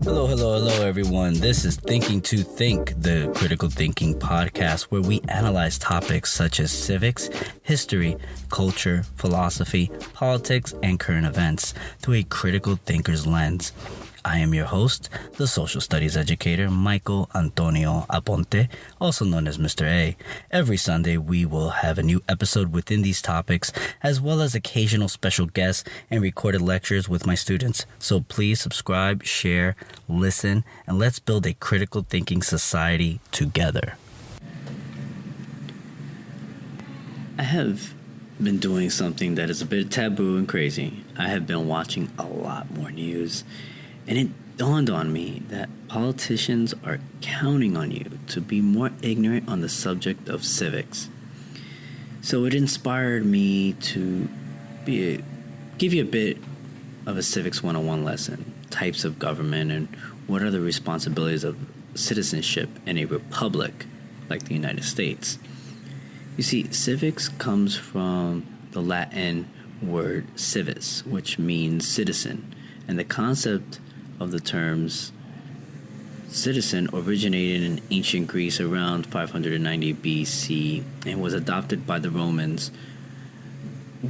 Hello, everyone. This is Thinking to Think, the critical thinking podcast where we analyze topics such as civics, history, culture, philosophy, politics, and current events through a critical thinker's lens. I am your host, the social studies educator, Michael Antonio Aponte, also known as Mr. A. Every Sunday, we will have a new episode within these topics, as well as occasional special guests and recorded lectures with my students. So please subscribe, share, listen, and let's build a critical thinking society together. I have been doing something that is a bit taboo and crazy. I have been watching a lot more news. And it dawned on me that politicians are counting on you to be more ignorant on the subject of civics. So it inspired me to give you a bit of a civics 101 lesson, types of government, and what are the responsibilities of citizenship in a republic like the United States. You see, civics comes from the Latin word civis, which means citizen, and the concept of the terms citizen originated in ancient Greece around 590 BC and was adopted by the Romans.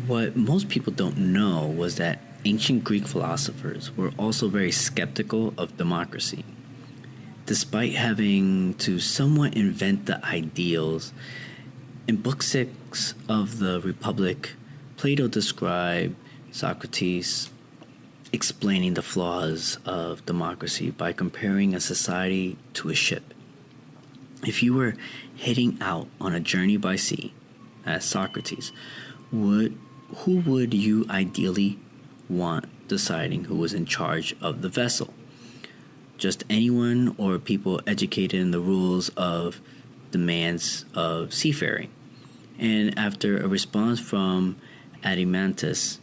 What most people don't know was that ancient Greek philosophers were also very skeptical of democracy. Despite having to somewhat invent the ideals, in Book 6 of the Republic, Plato described Socrates explaining the flaws of democracy by comparing a society to a ship. If you were heading out on a journey by sea, as Socrates, who would you ideally want deciding who was in charge of the vessel? Just anyone or people educated in the rules of demands of seafaring? And after a response from Aponte,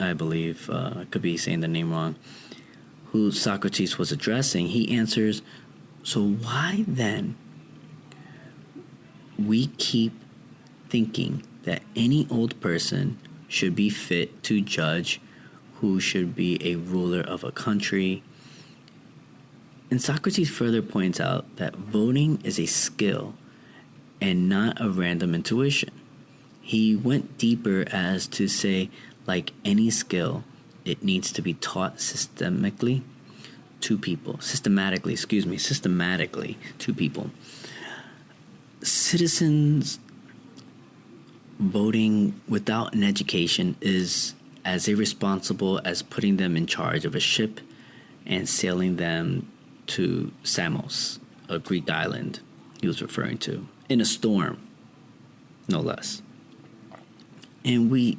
I believe, I could be saying the name wrong, who Socrates was addressing, he answers, so why then we keep thinking that any old person should be fit to judge who should be a ruler of a country? And Socrates further points out that voting is a skill and not a random intuition. He went deeper as to say, like any skill, it needs to be taught systematically to people. Citizens voting without an education is as irresponsible as putting them in charge of a ship and sailing them to Samos, a Greek island he was referring to, in a storm, no less. And we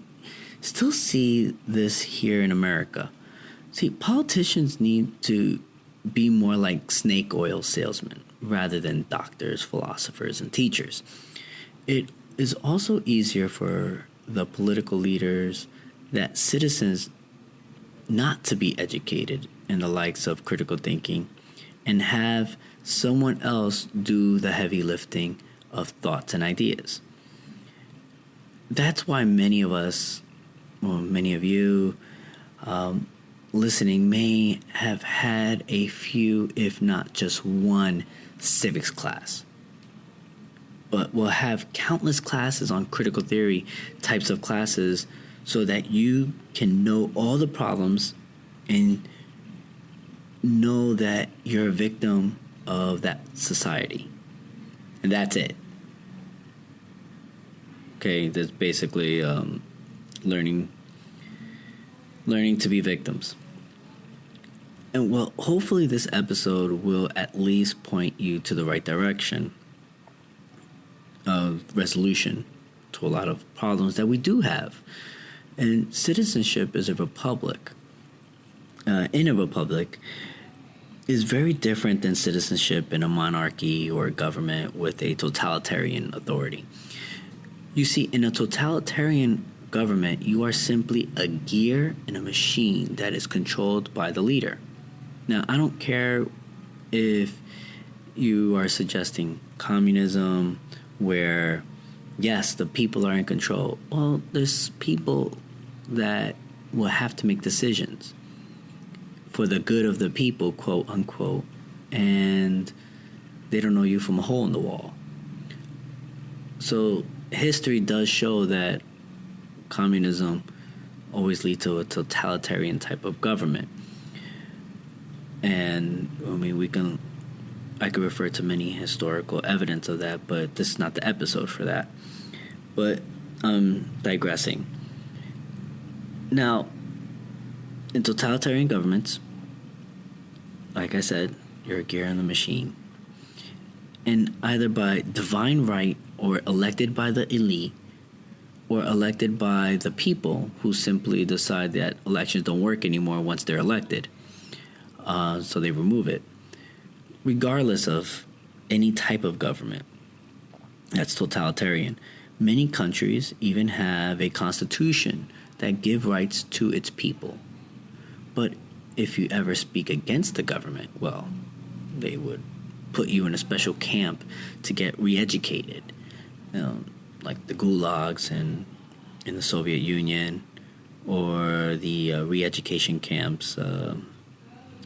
still see this here in America. See, politicians need to be more like snake oil salesmen rather than doctors, philosophers, and teachers. It is also easier for the political leaders that citizens not to be educated in the likes of critical thinking and have someone else do the heavy lifting of thoughts and ideas. That's why many of us, well, many of you listening may have had a few, if not just one, civics class. But we'll have countless classes on critical theory types of classes so that you can know all the problems and know that you're a victim of that society. And that's it. Okay, that's basically learning to be victims. And well, hopefully this episode will at least point you to the right direction of resolution to a lot of problems that we do have. And citizenship is a republic. In a republic is very different than citizenship in a monarchy or a government with a totalitarian authority. You see, in a totalitarian government, you are simply a gear in a machine that is controlled by the leader. Now, I don't care if you are suggesting communism where, yes, the people are in control. Well, there's people that will have to make decisions for the good of the people, quote unquote, and they don't know you from a hole in the wall. So history does show that communism always leads to a totalitarian type of government. And I mean, I could refer to many historical evidence of that, but this is not the episode for that. But I'm digressing. Now, in totalitarian governments, like I said, you're a gear in the machine. And either by divine right or elected by the elite or elected by the people who simply decide that elections don't work anymore once they're elected. So they remove it. Regardless of any type of government that's totalitarian, many countries even have a constitution that give rights to its people. But if you ever speak against the government, well, they would put you in a special camp to get re-educated, like the gulags in the Soviet Union, or the re-education camps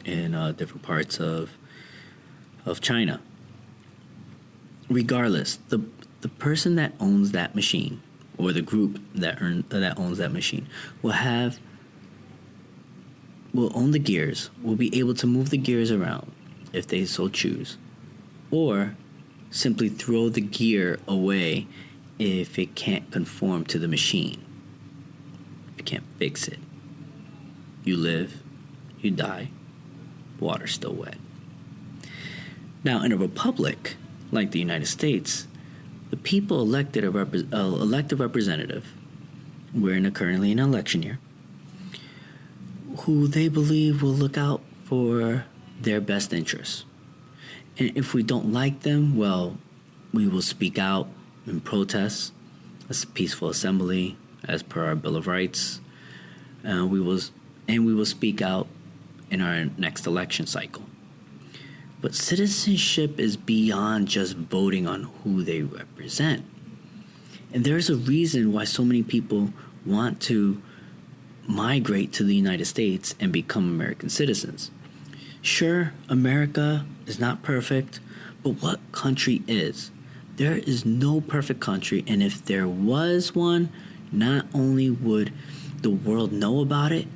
in different parts of China. Regardless, the person that owns that machine, or the group that owns that machine, will own the gears, will be able to move the gears around if they so choose, or simply throw the gear away if it can't conform to the machine. If it can't fix it. You live, you die, water's still wet. Now, in a republic like the United States, the people elected elected representative. We're currently in an election year, who they believe will look out for their best interests. And if we don't like them, well, we will speak out in protest, as a peaceful assembly, as per our Bill of Rights. We will speak out in our next election cycle. But citizenship is beyond just voting on who they represent. And there's a reason why so many people want to migrate to the United States and become American citizens. Sure, America is not perfect, but what country is? There is no perfect country, and if there was one, not only would the world know about it,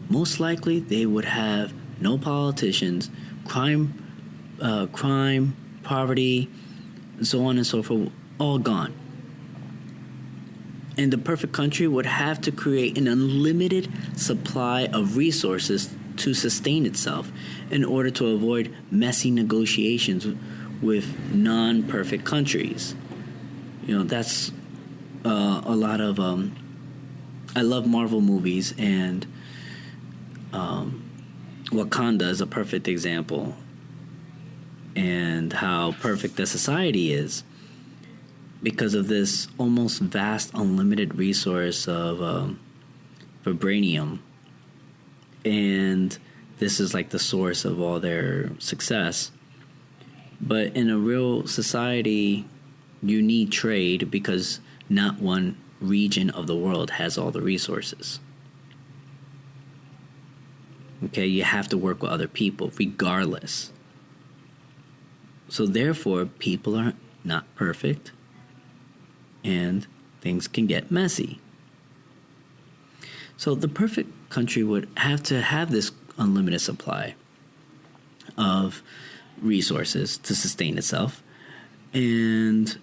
most likely they would have no politicians, crime, poverty, and so on and so forth, all gone. And the perfect country would have to create an unlimited supply of resources to sustain itself in order to avoid messy negotiations with non-perfect countries. That's a lot of... I love Marvel movies, and Wakanda is a perfect example, and how perfect the society is because of this almost vast, unlimited resource of vibranium. And this is like the source of all their success. But in a real society, you need trade because not one region of the world has all the resources. Okay, you have to work with other people regardless. So therefore, people are not perfect, and things can get messy. So the perfect country would have to have this unlimited supply of resources to sustain itself. And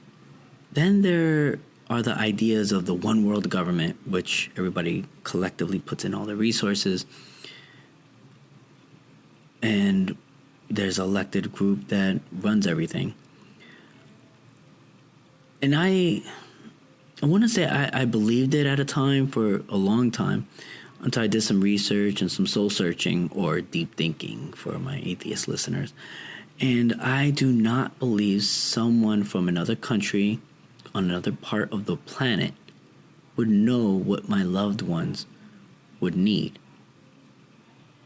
then there are the ideas of the one world government, which everybody collectively puts in all the resources. And there's an elected group that runs everything. And I want to say I believed it at a time for a long time, until I did some research and some soul searching, or deep thinking for my atheist listeners. And I do not believe someone from another country on another part of the planet would know what my loved ones would need.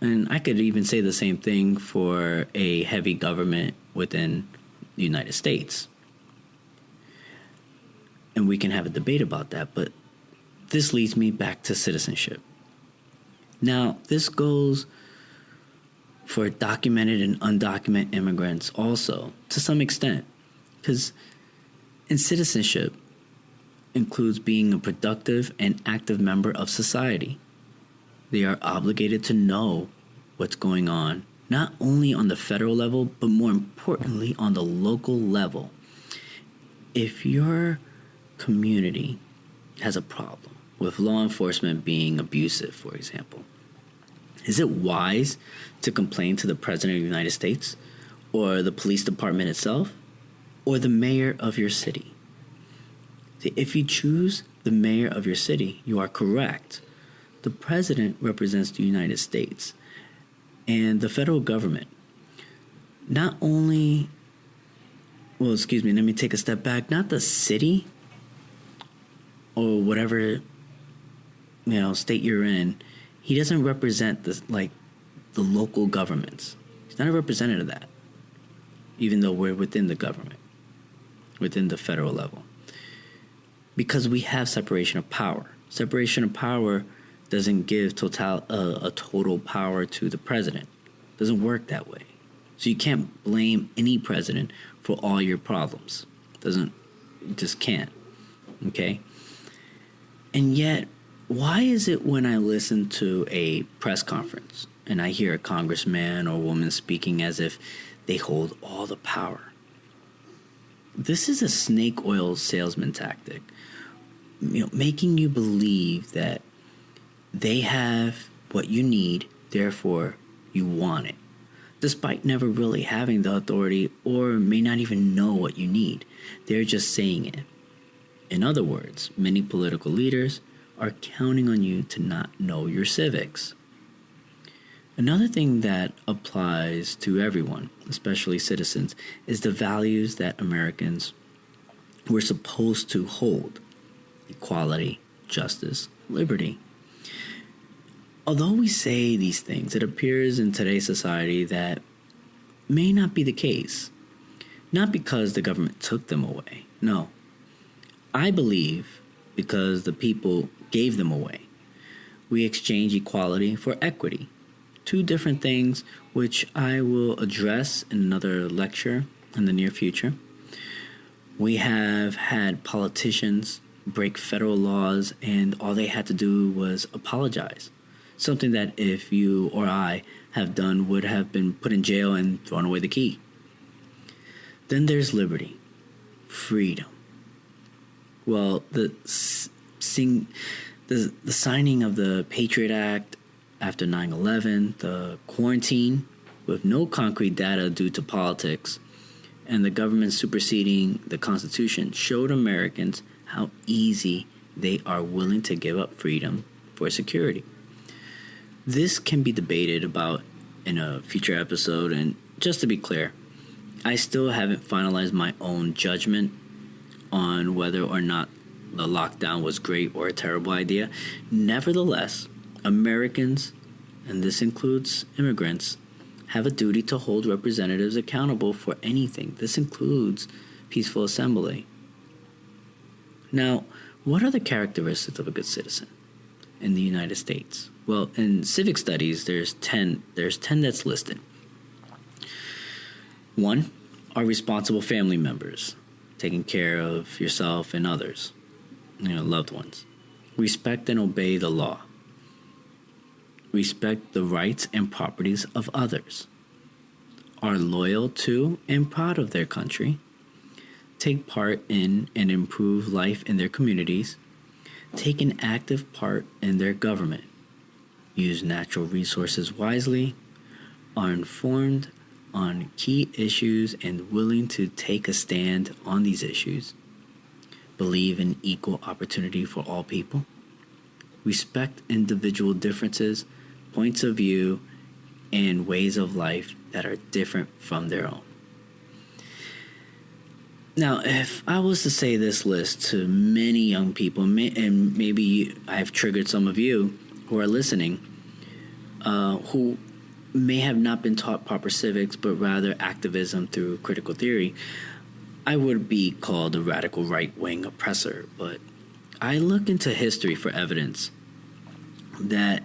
And I could even say the same thing for a heavy government within the United States. And we can have a debate about that, but this leads me back to citizenship. Now, this goes for documented and undocumented immigrants also, to some extent, because in citizenship includes being a productive and active member of society. They are obligated to know what's going on, not only on the federal level, but more importantly on the local level. If your community has a problem with law enforcement being abusive, for example, is it wise to complain to the President of the United States or the police department itself or the mayor of your city? See, if you choose the mayor of your city, you are correct. The president represents the United States and the federal government. Not only, let me take a step back, not the city or whatever, state you're in. He doesn't represent the local governments. He's not a representative of that, even though we're within the government, within the federal level. Because we have separation of power. Separation of power doesn't give a total power to the president. It doesn't work that way. So you can't blame any president for all your problems. Just can't. Okay? And yet, why is it when I listen to a press conference and I hear a congressman or woman speaking as if they hold all the power? This is a snake oil salesman tactic, making you believe that they have what you need, therefore you want it, despite never really having the authority or may not even know what you need. They're just saying it. In other words, many political leaders are counting on you to not know your civics. Another thing that applies to everyone, especially citizens, is the values that Americans were supposed to hold: equality, justice, liberty. Although we say these things, it appears in today's society that may not be the case. Not because the government took them away. No. I believe because the people gave them away. We exchange equality for equity. Two different things which I will address in another lecture in the near future. We have had politicians break federal laws and all they had to do was apologize. Something that if you or I have done would have been put in jail and thrown away the key. Then there's liberty, freedom. Well, the signing of the Patriot Act after 9/11, the quarantine with no concrete data due to politics, and the government superseding the Constitution showed Americans how easy they are willing to give up freedom for security. This can be debated about in a future episode, and just to be clear, I still haven't finalized my own judgment on whether or not the lockdown was great or a terrible idea. Nevertheless, Americans, and this includes immigrants, have a duty to hold representatives accountable for anything. This includes peaceful assembly. Now, what are the characteristics of a good citizen in the United States? Well, in civic studies, there's 10 that's listed. 1 are responsible family members, taking care of yourself and others, loved ones. Respect and obey the law. Respect the rights and properties of others. Are loyal to and proud of their country. Take part in and improve life in their communities. Take an active part in their government. Use natural resources wisely. Are informed on key issues and willing to take a stand on these issues. Believe in equal opportunity for all people. Respect individual differences, points of view, and ways of life that are different from their own. Now, if I was to say this list to many young people, and maybe I've triggered some of you who are listening, who may have not been taught proper civics, but rather activism through critical theory, I would be called a radical right-wing oppressor. But I look into history for evidence that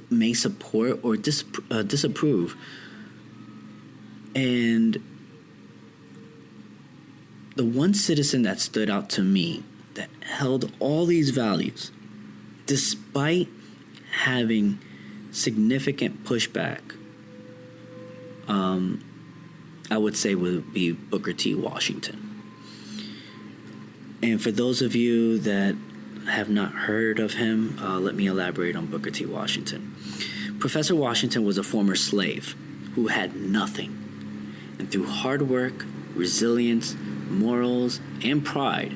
may support or disapprove. And the one citizen that stood out to me that held all these values, despite having significant pushback, I would say would be Booker T. Washington. And for those of you that have not heard of him, let me elaborate on Booker T. Washington. Professor Washington was a former slave who had nothing. And through hard work, resilience, morals, and pride,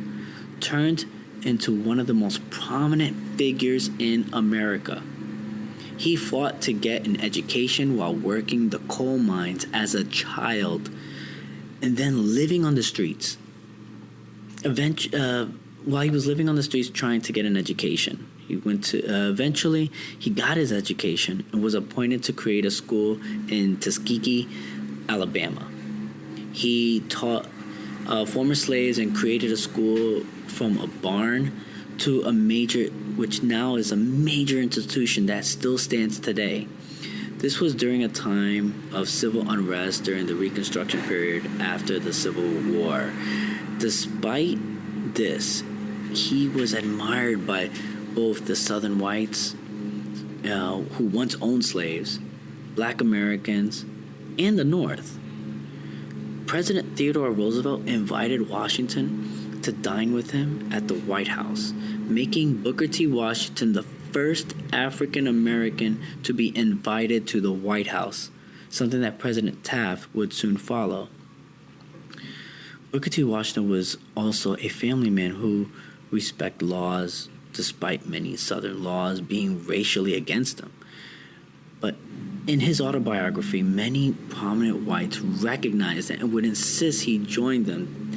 turned into one of the most prominent figures in America. He fought to get an education while working the coal mines as a child and then living on the streets. While he was living on the streets trying to get an education, eventually he got his education and was appointed to create a school in Tuskegee, Alabama. He taught former slaves and created a school from a barn to which now is a major institution that still stands today. This was during a time of civil unrest during the Reconstruction period after the Civil War. Despite this, he was admired by both the Southern whites, who once owned slaves, Black Americans, and the North. President Theodore Roosevelt invited Washington to dine with him at the White House, making Booker T. Washington the first African American to be invited to the White House, something that President Taft would soon follow. Booker T. Washington was also a family man who respected laws, despite many Southern laws being racially against him. But in his autobiography, many prominent whites recognized it and would insist he join them,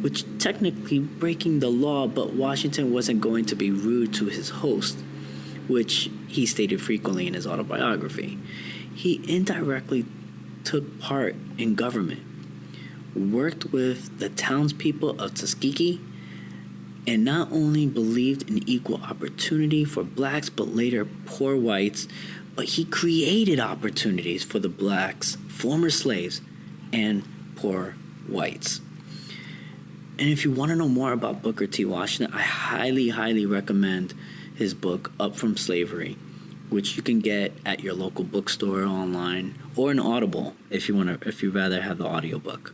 which technically breaking the law, but Washington wasn't going to be rude to his host, which he stated frequently in his autobiography. He indirectly took part in government, worked with the townspeople of Tuskegee, and not only believed in equal opportunity for blacks but later poor whites, but he created opportunities for the blacks, former slaves, and poor whites. And if you want to know more about Booker T. Washington, I highly, highly recommend his book, Up From Slavery, which you can get at your local bookstore online or an Audible if you'd rather have the audiobook.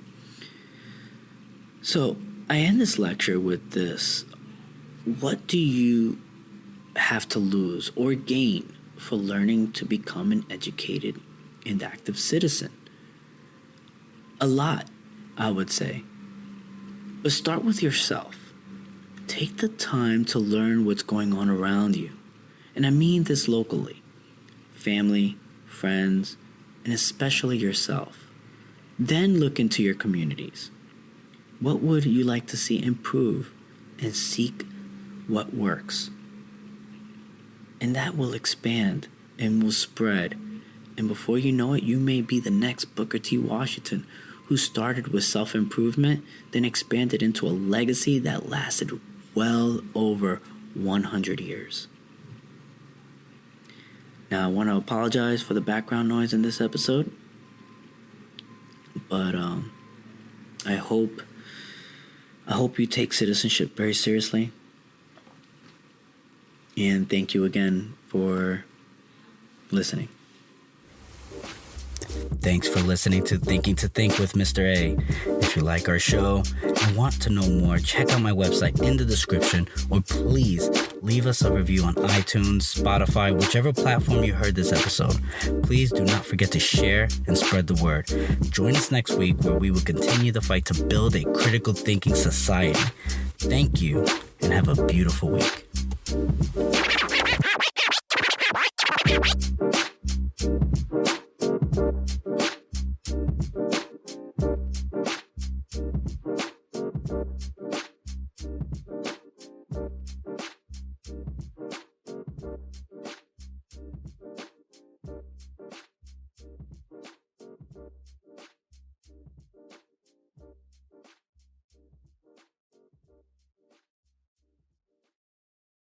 So I end this lecture with this. What do you have to lose or gain for learning to become an educated and active citizen? A lot, I would say. But start with yourself. Take the time to learn what's going on around you. And I mean this locally. Family, friends, and especially yourself. Then look into your communities. What would you like to see improve, and seek what works? And that will expand and will spread. And before you know it, you may be the next Booker T. Washington, who started with self-improvement, then expanded into a legacy that lasted well over 100 years. Now, I want to apologize for the background noise in this episode, but I hope you take citizenship very seriously. And thank you again for listening. Thanks for listening to Thinking to Think with Mr. A. If you like our show and want to know more, check out my website in the description, or please leave us a review on iTunes, Spotify, whichever platform you heard this episode. Please do not forget to share and spread the word. Join us next week, where we will continue the fight to build a critical thinking society. Thank you, and have a beautiful week.